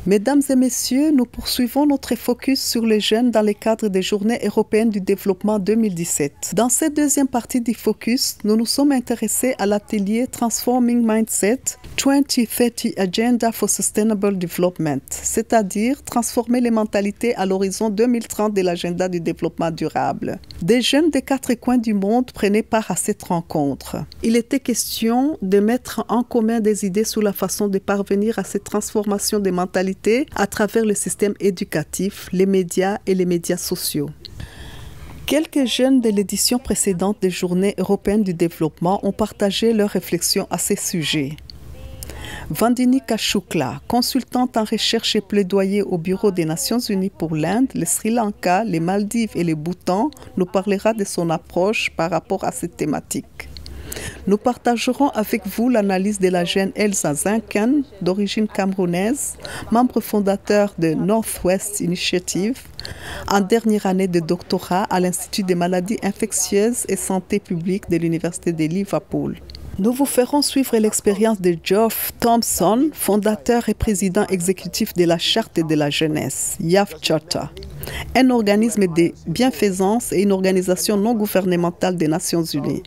Mesdames et messieurs, nous poursuivons notre focus sur les jeunes dans le cadre des Journées européennes du développement 2017. Dans cette deuxième partie du focus, nous nous sommes intéressés à l'atelier Transforming Mindset 2030 Agenda for Sustainable Development, c'est-à-dire transformer les mentalités à l'horizon 2030 de l'agenda du développement durable. Des jeunes des quatre coins du monde prenaient part à cette rencontre. Il était question de mettre en commun des idées sur la façon de parvenir à cette transformation des mentalités à travers le système éducatif, les médias et les médias sociaux. Quelques jeunes de l'édition précédente des Journées européennes du développement ont partagé leurs réflexions à ces sujets. Vandinika Shukla, consultante en recherche et plaidoyer au Bureau des Nations Unies pour l'Inde, le Sri Lanka, les Maldives et le Bhoutan, nous parlera de son approche par rapport à cette thématique. Nous partagerons avec vous l'analyse de la jeune Elsa Zekeng, d'origine camerounaise, membre fondateur de Northwest Initiative, en dernière année de doctorat à l'Institut des maladies infectieuses et santé publique de l'Université de Liverpool. Nous vous ferons suivre l'expérience de Geoff Thompson, fondateur et président exécutif de la Charte de la Jeunesse, YAF-Charta, un organisme de bienfaisance et une organisation non gouvernementale des Nations Unies.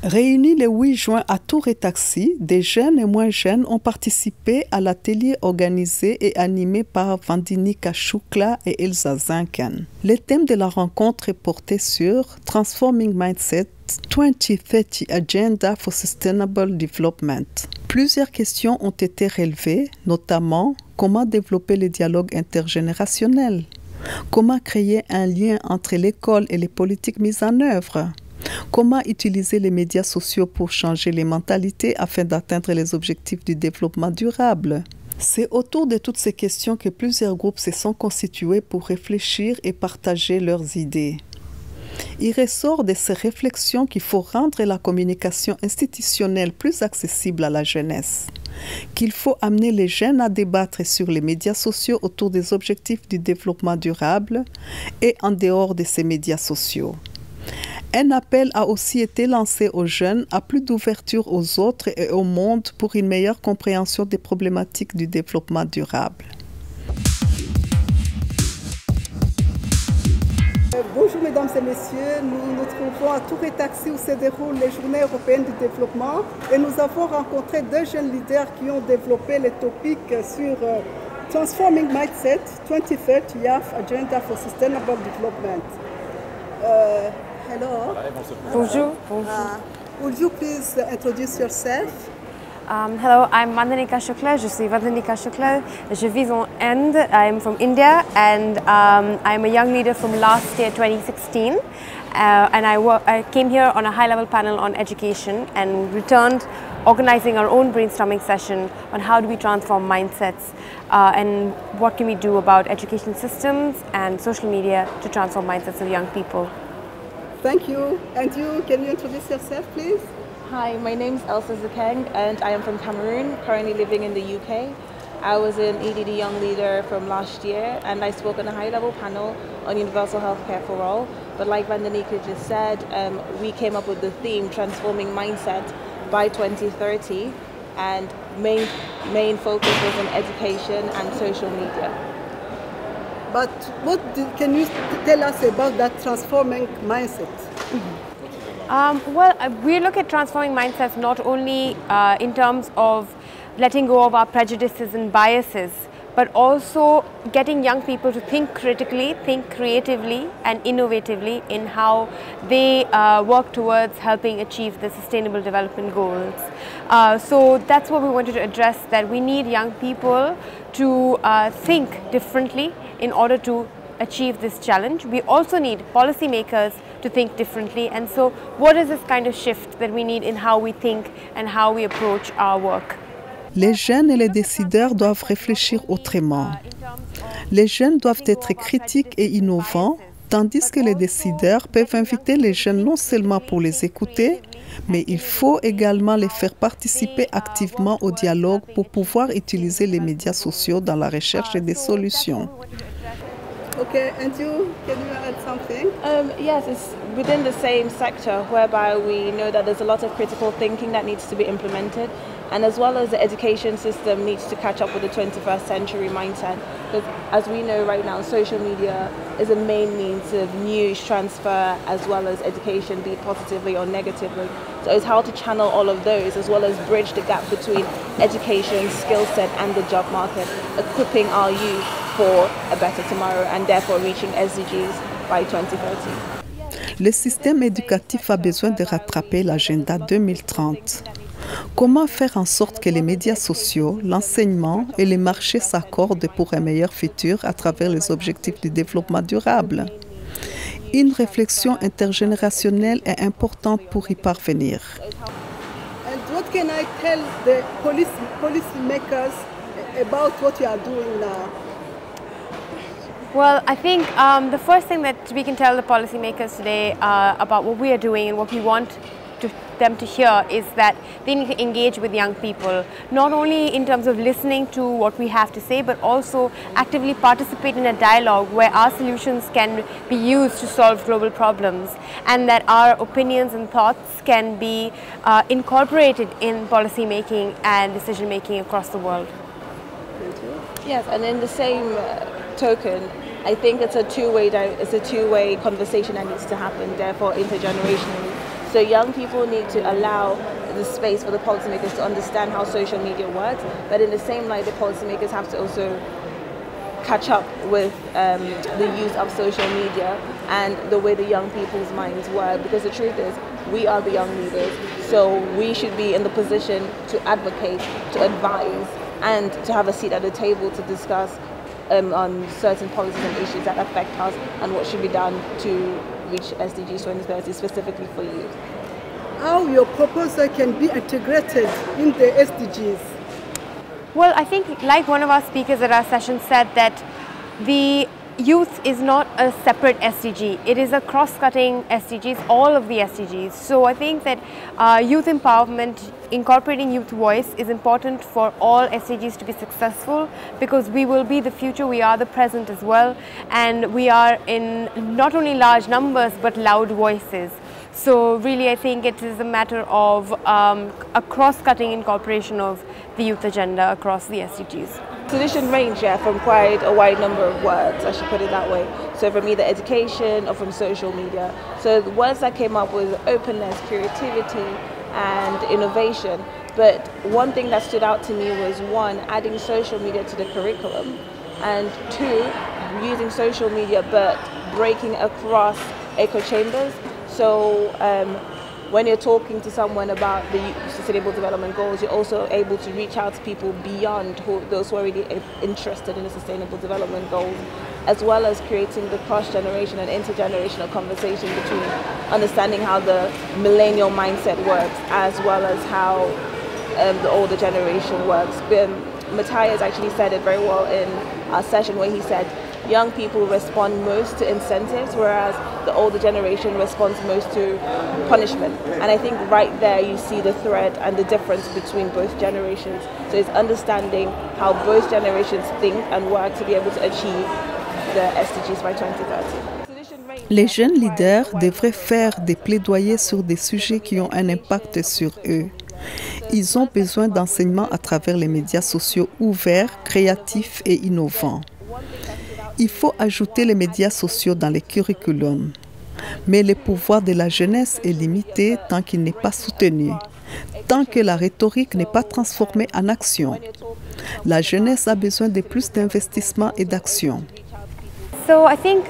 Réunis le 8 juin à Tour et Taxi, des jeunes et moins jeunes ont participé à l'atelier organisé et animé par Vandinika Shukla et Elsa Zekeng. Le thème de la rencontre est porté sur Transforming Mindset 2030 Agenda for Sustainable Development. Plusieurs questions ont été relevées, notamment comment développer le dialogue intergénérationnel, comment créer un lien entre l'école et les politiques mises en œuvre, comment utiliser les médias sociaux pour changer les mentalités afin d'atteindre les objectifs du développement durable. C'est autour de toutes ces questions que plusieurs groupes se sont constitués pour réfléchir et partager leurs idées. Il ressort de ces réflexions qu'il faut rendre la communication institutionnelle plus accessible à la jeunesse, qu'il faut amener les jeunes à débattre sur les médias sociaux autour des objectifs du développement durable et en dehors de ces médias sociaux. Un appel a aussi été lancé aux jeunes à plus d'ouverture aux autres et au monde pour une meilleure compréhension des problématiques du développement durable. Bonjour mesdames et messieurs, nous nous trouvons à Tour et Taxi où se déroulent les Journées européennes du développement et nous avons rencontré deux jeunes leaders qui ont développé les topics sur Transforming Mindset 2030 YAF Agenda for Sustainable Development. Hello. Bonjour. Would you please introduce yourself? Hello, I'm Vandinika Shukla. Je suis Vandinika Shukla. Je vis en Inde. I'm from India and I'm a young leader from last year 2016. And I came here on a high-level panel on education and returned organizing our own brainstorming session on how do we transform mindsets and what can we do about education systems and social media to transform mindsets of young people. Thank you. And you, can you introduce yourself, please? Hi, my name is Elsa Zekeng and I am from Cameroon, currently living in the UK. I was an EDD Young Leader from last year and I spoke on a high-level panel on universal healthcare for all. But like Vandinika just said, we came up with the theme, Transforming Mindset by 2030, and main focus was on education and social media. But can you tell us about that transforming mindset? Well, we look at transforming mindsets not only in terms of letting go of our prejudices and biases, but also getting young people to think critically, think creatively and innovatively in how they work towards helping achieve the Sustainable Development Goals. So that's what we wanted to address, that we need young people to think differently in order to achieve this challenge. We also need policymakers to think differently, and so what is this kind of shift that we need in how we think and how we approach our work? Les jeunes et les décideurs doivent réfléchir autrement. Les jeunes doivent être critiques et innovants, tandis que les décideurs peuvent inviter les jeunes non seulement pour les écouter, mais il faut également les faire participer activement au dialogue pour pouvoir utiliser les médias sociaux dans la recherche des solutions. Okay, and you, can you add something? Yes, it's within the same sector whereby we know that there's a lot of critical thinking that needs to be implemented. And as well as the education system needs to catch up with the 21st century mindset. Because as we know right now, social media is a main means of news transfer as well as education, be it positively or negatively. So it's how to channel all of those as well as bridge the gap between education, skill set and the job market, equipping our youth for a better tomorrow and therefore reaching SDGs by 2030. Le système éducatif a besoin de rattraper l'agenda 2030. Comment faire en sorte que les médias sociaux, l'enseignement et les marchés s'accordent pour un meilleur futur à travers les objectifs du développement durable? Une réflexion intergénérationnelle est importante pour y parvenir. And what can I tell the policymakers about what you are doing now? Well, I think the first thing that we can tell the policymakers today about what we are doing and what we want them to hear is that they need to engage with young people, not only in terms of listening to what we have to say, but also actively participate in a dialogue where our solutions can be used to solve global problems, and that our opinions and thoughts can be incorporated in policy making and decision making across the world. Yes, and in the same token, I think it's a two-way conversation that needs to happen, therefore intergenerationally. So young people need to allow the space for the policymakers to understand how social media works, but in the same light, the policymakers have to also catch up with the use of social media and the way the young people's minds work, because the truth is, we are the young leaders, so we should be in the position to advocate, to advise, and to have a seat at the table to discuss on certain policies and issues that affect us and what should be done to reach SDGs 2030 specifically for youth. How your proposal can be integrated in the SDGs? Well, I think like one of our speakers at our session said, that the youth is not a separate SDG, it is a cross-cutting SDGs, all of the SDGs. So I think that youth empowerment, incorporating youth voice is important for all SDGs to be successful, because we will be the future, we are the present as well, and we are in not only large numbers but loud voices. So really I think it is a matter of a cross-cutting incorporation of the youth agenda across the SDGs. Solution range from quite a wide number of words, I should put it that way. So from either education or from social media. So the words that came up was openness, creativity and innovation. But one thing that stood out to me was, one, adding social media to the curriculum, and two, using social media but breaking across echo chambers. So when you're talking to someone about the Sustainable Development Goals, you're also able to reach out to people beyond those who are already interested in the Sustainable Development Goals, as well as creating the cross-generation and intergenerational conversation between understanding how the millennial mindset works, as well as how the older generation works. Matthias actually said it very well in our session, where he said, young people respond most to incentives, whereas the older generation responds most to punishment. And I think right there you see the thread and the difference between both generations. So it's understanding how both generations think and work to be able to achieve the SDGs by 2030. Les jeunes leaders devraient faire des plaidoyers sur des sujets qui ont un impact sur eux. Ils ont besoin d'enseignement à travers les médias sociaux ouverts, créatifs et innovants. Il faut ajouter les médias sociaux dans les curriculums. Mais le pouvoir de la jeunesse est limité tant qu'il n'est pas soutenu, tant que la rhétorique n'est pas transformée en action. La jeunesse a besoin de plus d'investissement et d'action. So I think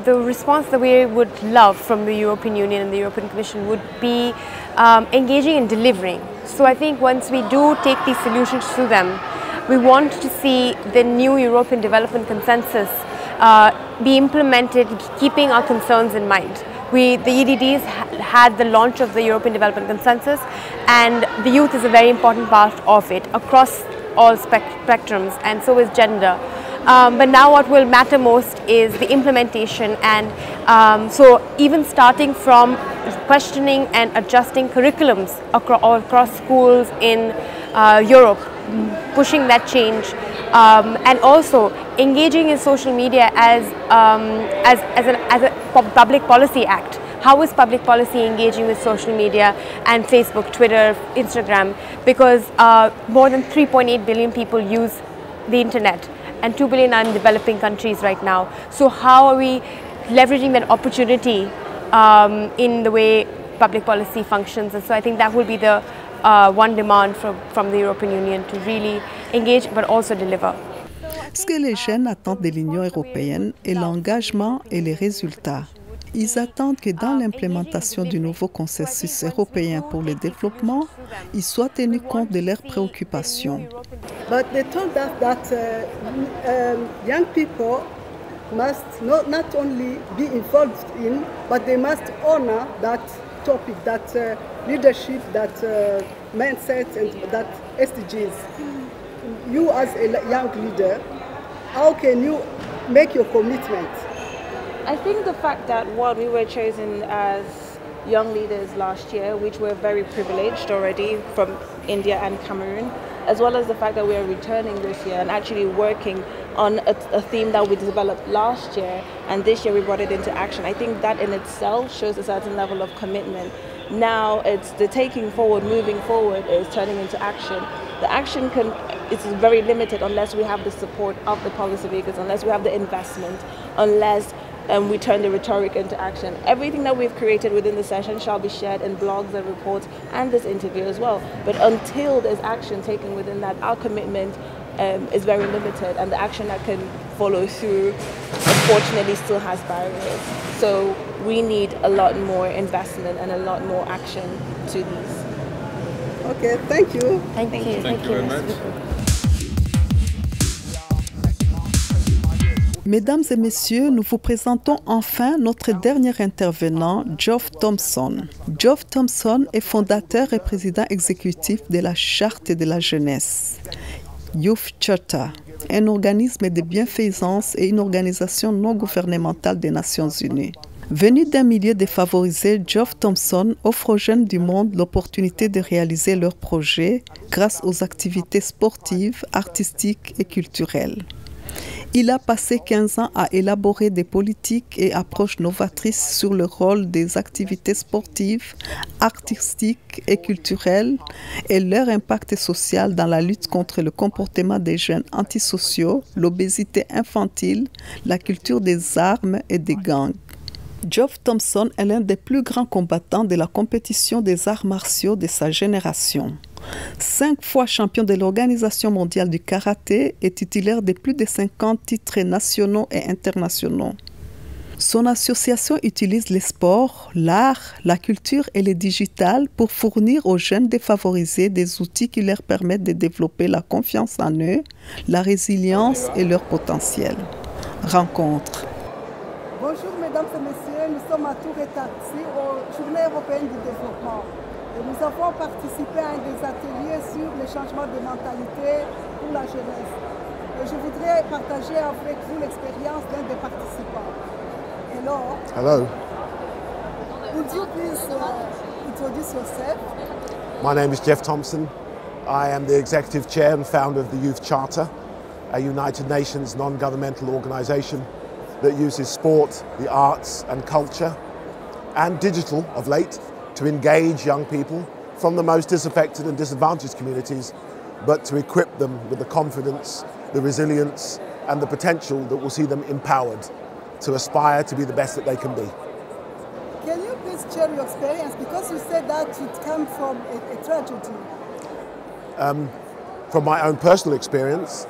the response that we would love from the European Union and the European Commission would be engaging and delivering. So I think once we do take these solutions to them, we want to see the new European Development Consensus be implemented, keeping our concerns in mind. The EDDs had the launch of the European Development Consensus, and the youth is a very important part of it across all spectrums, and so is gender. But now what will matter most is the implementation, and so even starting from questioning and adjusting curriculums across schools in Europe, pushing that change, and also engaging in social media as a public policy act, how is public policy engaging with social media and Facebook, Twitter, Instagram, because more than 3.8 billion people use the internet and 2 billion are in developing countries right now. So how are we leveraging that opportunity in the way public policy functions? And so I think that will be the one demand from the European Union, to really engage but also deliver. Ce que les jeunes attendent de l'Union européenne est l'engagement et les résultats. Ils attendent que dans l'implémentation du nouveau consensus européen pour le développement, ils soient tenus compte de leurs préoccupations. But they told us that young people must not only be involved in, but they must honor that topic, that leadership, that mindset, and that SDGs. You as a young leader, how can you make your commitment? I think the fact that, one, we were chosen as young leaders last year, which were very privileged already from India and Cameroon, as well as the fact that we are returning this year and actually working on a theme that we developed last year, and this year we brought it into action. I think that in itself shows a certain level of commitment. Now it's the taking forward, moving forward is turning into action. The action it's very limited unless we have the support of the policymakers, unless we have the investment, unless we turn the rhetoric into action. Everything that we've created within the session shall be shared in blogs and reports and this interview as well. But until there's action taken within that, our commitment is very limited, and the action that can follow through unfortunately still has barriers. So we need a lot more investment and a lot more action to these. Okay, thank you. Thank you. Thank you very much. Mesdames et messieurs, nous vous présentons enfin notre dernier intervenant, Geoff Thompson. Geoff Thompson est fondateur et président exécutif de la Charte de la Jeunesse, Youth Charter, un organisme de bienfaisance et une organisation non gouvernementale des Nations Unies. Venu d'un milieu défavorisé, Geoff Thompson offre aux jeunes du monde l'opportunité de réaliser leurs projets grâce aux activités sportives, artistiques et culturelles. Il a passé 15 ans à élaborer des politiques et approches novatrices sur le rôle des activités sportives, artistiques et culturelles et leur impact social dans la lutte contre le comportement des jeunes antisociaux, l'obésité infantile, la culture des armes et des gangs. Geoff Thompson est l'un des plus grands combattants de la compétition des arts martiaux de sa génération. 5 fois champion de l'Organisation mondiale du karaté et titulaire de plus de 50 titres nationaux et internationaux. Son association utilise les sports, l'art, la culture et le digital pour fournir aux jeunes défavorisés des outils qui leur permettent de développer la confiance en eux, la résilience et leur potentiel. Rencontre. Bonjour mesdames et messieurs, nous sommes à Tour et Taxi aux Journées européennes du développement. Et nous avons participé à un des ateliers sur le changement de mentalité pour la jeunesse. Et je voudrais partager avec vous l'expérience d'un des participants. Hello. Would you please introduce yourself? My name is Geoff Thompson. I am the Executive Chair and founder of the Youth Charter, a United Nations non-governmental organisation that uses sport, the arts and culture and digital of late to engage young people from the most disaffected and disadvantaged communities, but to equip them with the confidence, the resilience and the potential that will see them empowered to aspire to be the best that they can be. Can you please share your experience, because you said that it came from a tragedy? From my own personal experience,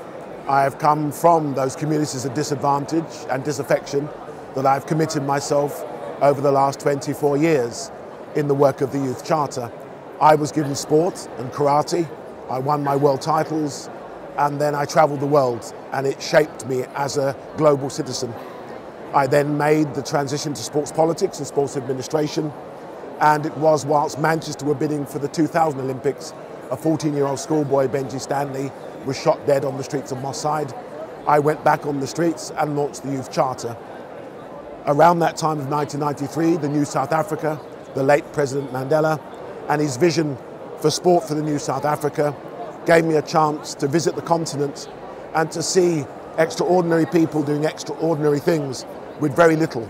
I have come from those communities of disadvantage and disaffection that I've committed myself over the last 24 years in the work of the Youth Charter. I was given sport and karate, I won my world titles, and then I travelled the world, and it shaped me as a global citizen. I then made the transition to sports politics and sports administration, and it was whilst Manchester were bidding for the 2000 Olympics, a 14-year-old schoolboy, Benji Stanley, was shot dead on the streets of Moss Side. I went back on the streets and launched the Youth Charter. Around that time of 1993, the New South Africa, the late President Mandela, and his vision for sport for the New South Africa gave me a chance to visit the continent and to see extraordinary people doing extraordinary things with very little.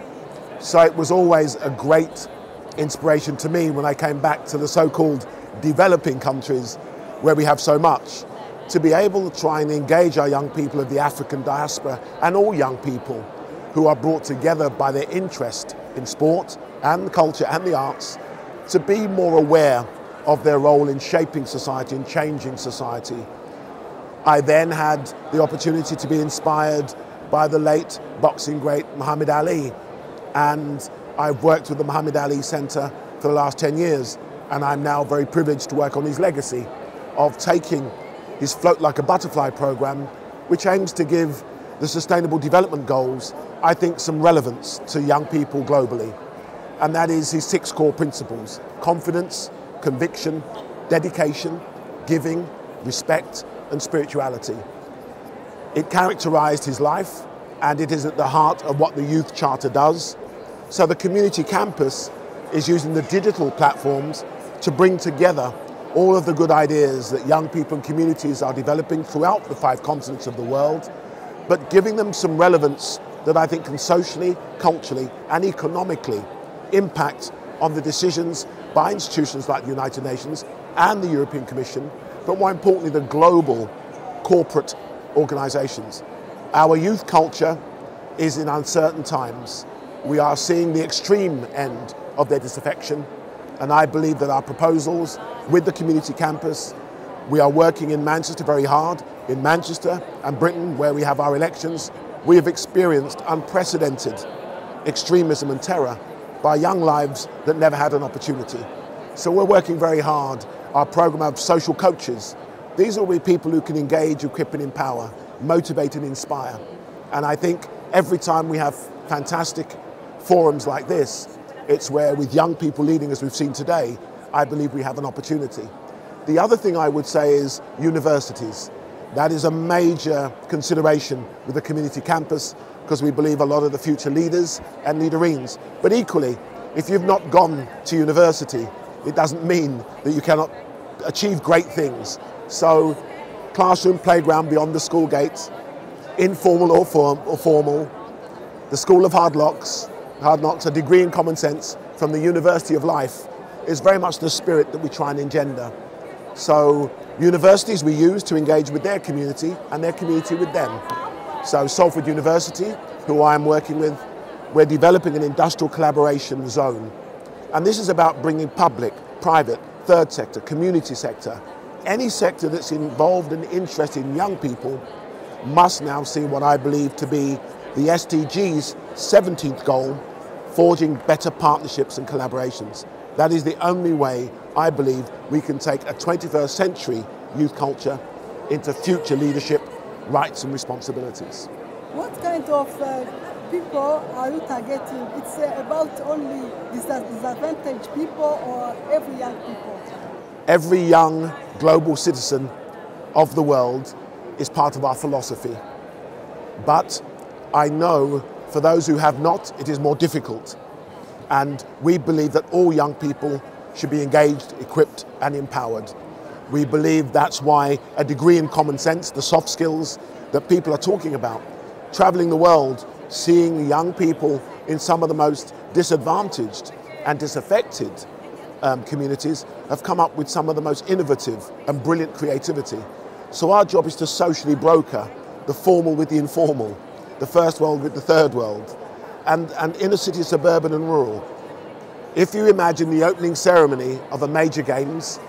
So it was always a great inspiration to me when I came back to the so-called developing countries where we have so much, to be able to try and engage our young people of the African diaspora and all young people who are brought together by their interest in sport and culture and the arts, to be more aware of their role in shaping society and changing society. I then had the opportunity to be inspired by the late boxing great Muhammad Ali, and I've worked with the Muhammad Ali Centre for the last 10 years, and I'm now very privileged to work on his legacy of taking his Float Like a Butterfly program, which aims to give the Sustainable Development Goals, I think, some relevance to young people globally. And that is his 6 core principles: confidence, conviction, dedication, giving, respect, and spirituality. It characterized his life, and it is at the heart of what the Youth Charter does. So the community campus is using the digital platforms to bring together all of the good ideas that young people and communities are developing throughout the 5 continents of the world, but giving them some relevance that I think can socially, culturally, and economically impact on the decisions by institutions like the United Nations and the European Commission, but more importantly, the global corporate organizations. Our youth culture is in uncertain times. We are seeing the extreme end of their disaffection, and I believe that our proposals with the community campus, we are working in Manchester very hard. In Manchester and Britain, where we have our elections, we have experienced unprecedented extremism and terror by young lives that never had an opportunity. So we're working very hard. Our program of social coaches, these will be people who can engage, equip and empower, motivate and inspire. And I think every time we have fantastic forums like this, it's where with young people leading as we've seen today, I believe we have an opportunity. The other thing I would say is universities. That is a major consideration with the community campus, because we believe a lot of the future leaders and leaderines. But equally, if you've not gone to university, it doesn't mean that you cannot achieve great things. So classroom, playground beyond the school gates, informal or formal, the School of Hard Knocks, a degree in common sense from the University of Life, is very much the spirit that we try and engender. So universities we use to engage with their community and their community with them. So Salford University, who I'm working with, we're developing an industrial collaboration zone. And this is about bringing public, private, third sector, community sector, any sector that's involved and interested in young people must now see what I believe to be the SDG's 17th goal, forging better partnerships and collaborations. That is the only way I believe we can take a 21st century youth culture into future leadership, rights and responsibilities. What kind of people are you targeting? It's about only disadvantaged people or every young people? Every young global citizen of the world is part of our philosophy. But I know for those who have not, it is more difficult. And we believe that all young people should be engaged, equipped and empowered. We believe that's why a degree in common sense, the soft skills that people are talking about, traveling the world, seeing young people in some of the most disadvantaged and disaffected communities have come up with some of the most innovative and brilliant creativity. So our job is to socially broker the formal with the informal, the first world with the third world, and inner city, suburban and rural. If you imagine the opening ceremony of a major games,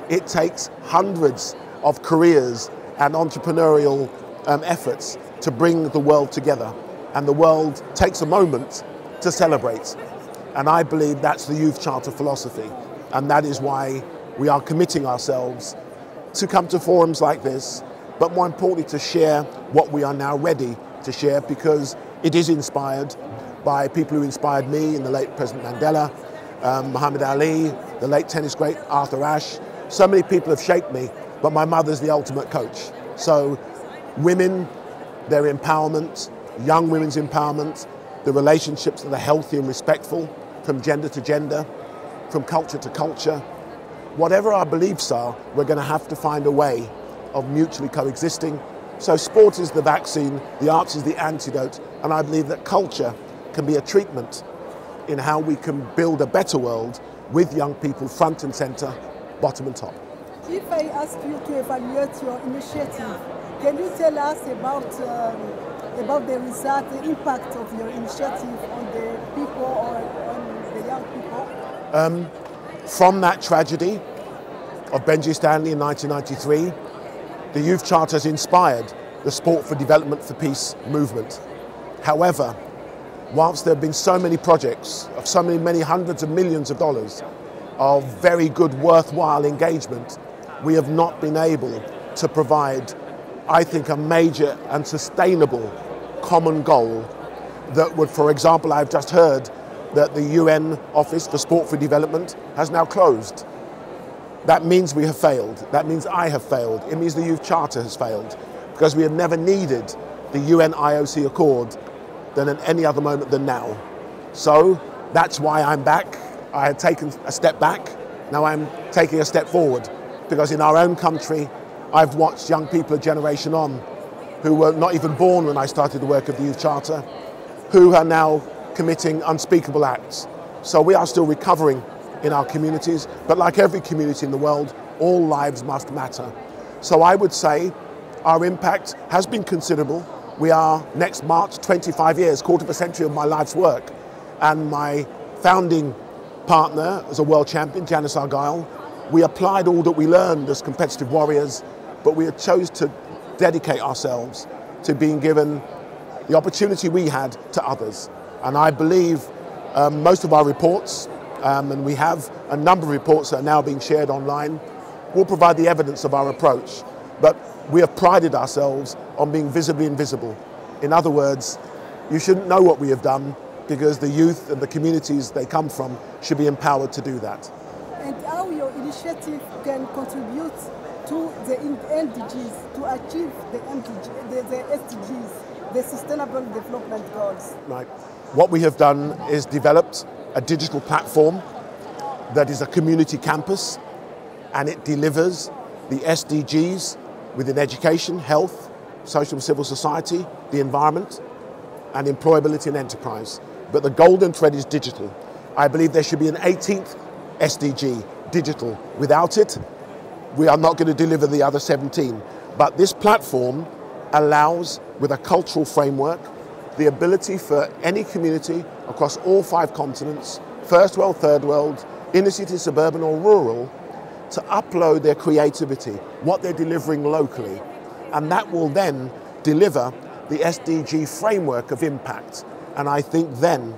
it takes hundreds of careers and entrepreneurial efforts to bring the world together. And the world takes a moment to celebrate. And I believe that's the Youth Charter philosophy. And that is why we are committing ourselves to come to forums like this, but more importantly to share what we are now ready to share, because it is inspired by people who inspired me in the late President Mandela, Muhammad Ali, the late tennis great Arthur Ashe. So many people have shaped me, but my mother's the ultimate coach. So women, their empowerment, young women's empowerment, the relationships that are healthy and respectful from gender to gender, from culture to culture. Whatever our beliefs are, we're going to have to find a way of mutually coexisting. So sport is the vaccine, the arts is the antidote, and I believe that culture can be a treatment in how we can build a better world with young people front and centre, bottom and top. If I ask you to evaluate your initiative, can you tell us about the result, the impact of your initiative on the people or on the young people? From that tragedy of Benji Stanley in 1993, the Youth Charter has inspired the Sport for Development for Peace movement. However, whilst there have been so many projects of so many hundreds of millions of dollars of very good, worthwhile engagement, we have not been able to provide, I think, a major and sustainable common goal that would, for example, I've just heard that the UN Office for Sport for Development has now closed. That means we have failed. That means I have failed. It means the Youth Charter has failed, because we have never needed the UN IOC Accord than at any other moment than now. So that's why I'm back. I had taken a step back, now I'm taking a step forward, because in our own country, I've watched young people a generation on who were not even born when I started the work of the Youth Charter, who are now committing unspeakable acts. So we are still recovering in our communities, but like every community in the world, all lives must matter. So I would say our impact has been considerable. We are, next March, 25 years, quarter of a century of my life's work. And my founding partner as a world champion, Janice Argyle, we applied all that we learned as competitive warriors, but we chose to dedicate ourselves to being given the opportunity we had to others. And I believe most of our reports, and we have a number of reports that are now being shared online, will provide the evidence of our approach. But we have prided ourselves on being visibly invisible. In other words, you shouldn't know what we have done, because the youth and the communities they come from should be empowered to do that. And how your initiative can contribute to the MDGs, to achieve the SDGs, the Sustainable Development Goals. Right. What we have done is developed a digital platform that is a community campus, and it delivers the SDGs within education, health, social and civil society, the environment, and employability and enterprise. But the golden thread is digital. I believe there should be an 18th SDG, digital. Without it, we are not going to deliver the other 17. But this platform allows, with a cultural framework, the ability for any community across all 5 continents, first world, third world, inner city, suburban or rural, to upload their creativity, what they're delivering locally. And that will then deliver the SDG framework of impact. And I think then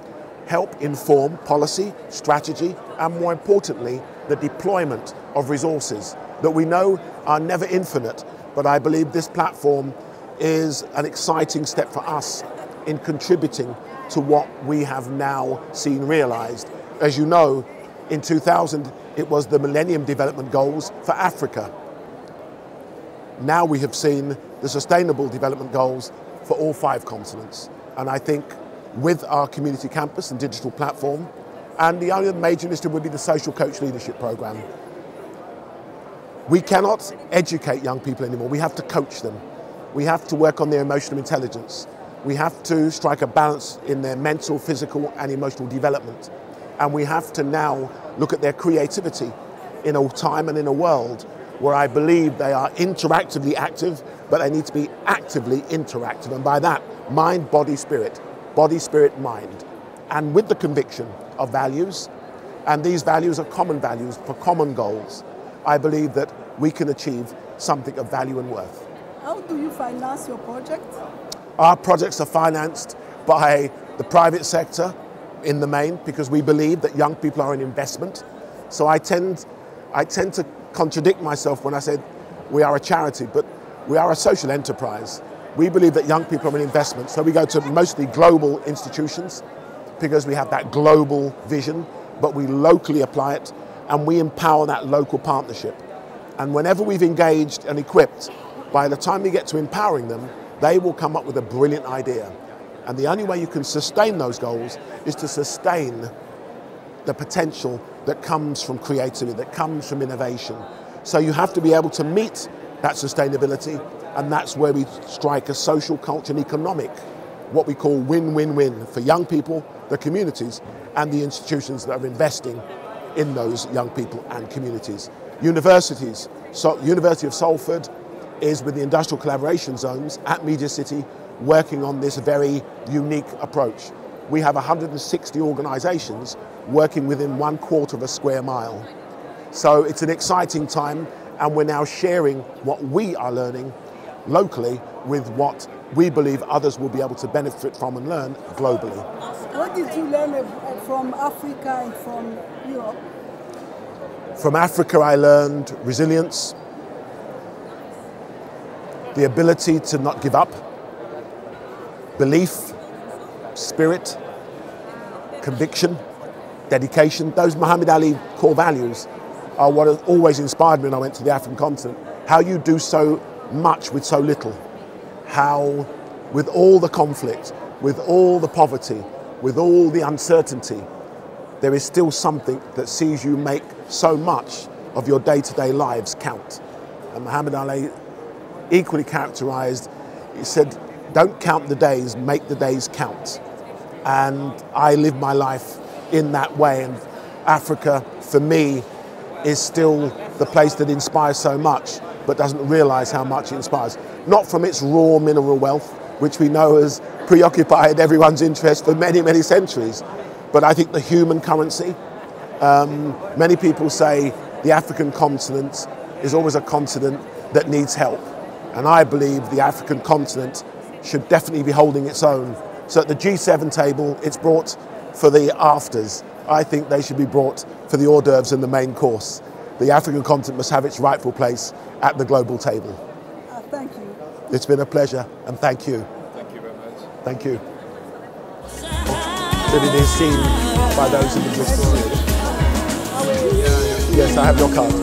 help inform policy, strategy, and more importantly, the deployment of resources that we know are never infinite, but I believe this platform is an exciting step for us in contributing to what we have now seen realized. As you know, in 2000, it was the Millennium Development Goals for Africa. Now we have seen the Sustainable Development Goals for all 5 continents. And I think with our community campus and digital platform, and the only major initiative would be the Social Coach Leadership Program. We cannot educate young people anymore. We have to coach them. We have to work on their emotional intelligence. We have to strike a balance in their mental, physical, and emotional development. And we have to now look at their creativity in a time and in a world where I believe they are interactively active, but they need to be actively interactive. And by that, mind, body, spirit, mind. And with the conviction of values, and these values are common values for common goals, I believe that we can achieve something of value and worth. How do you finance your project? Our projects are financed by the private sector in the main, because we believe that young people are an investment. So I tend to contradict myself when I say we are a charity, but we are a social enterprise. We believe that young people are an investment, so we go to mostly global institutions because we have that global vision, but we locally apply it and we empower that local partnership. And whenever we've engaged and equipped, by the time we get to empowering them, they will come up with a brilliant idea. And the only way you can sustain those goals is to sustain the potential that comes from creativity, that comes from innovation. So you have to be able to meet that sustainability, and that's where we strike a social, cultural and economic what we call win-win-win for young people, the communities, and the institutions that are investing in those young people and communities. Universities, so University of Salford is with the industrial collaboration zones at Media City working on this very unique approach. We have 160 organisations working within 1/4 of a square mile. So it's an exciting time, and we're now sharing what we are learning locally with what we believe others will be able to benefit from and learn globally. What did you learn from Africa and from Europe? From Africa, I learned resilience, the ability to not give up, belief, spirit, conviction, dedication. Those Muhammad Ali core values are what has always inspired me when I went to the African continent. How you do so much with so little. How with all the conflict, with all the poverty, with all the uncertainty, there is still something that sees you make so much of your day-to-day lives count. And Muhammad Ali equally characterized, he said, don't count the days, make the days count. And I live my life in that way, and Africa, for me, is still the place that inspires so much, but doesn't realize how much it inspires. Not from its raw mineral wealth, which we know has preoccupied everyone's interest for many, many centuries, but I think the human currency. Many people say the African continent is always a continent that needs help, and I believe the African continent should definitely be holding its own. So at the G7 table, it's brought for the afters. I think they should be brought for the hors d'oeuvres and the main course. The African continent must have its rightful place at the global table. Thank you. It's been a pleasure, and thank you. Thank you very much. Thank you. It is seen by those in the district. Yes, I have your card.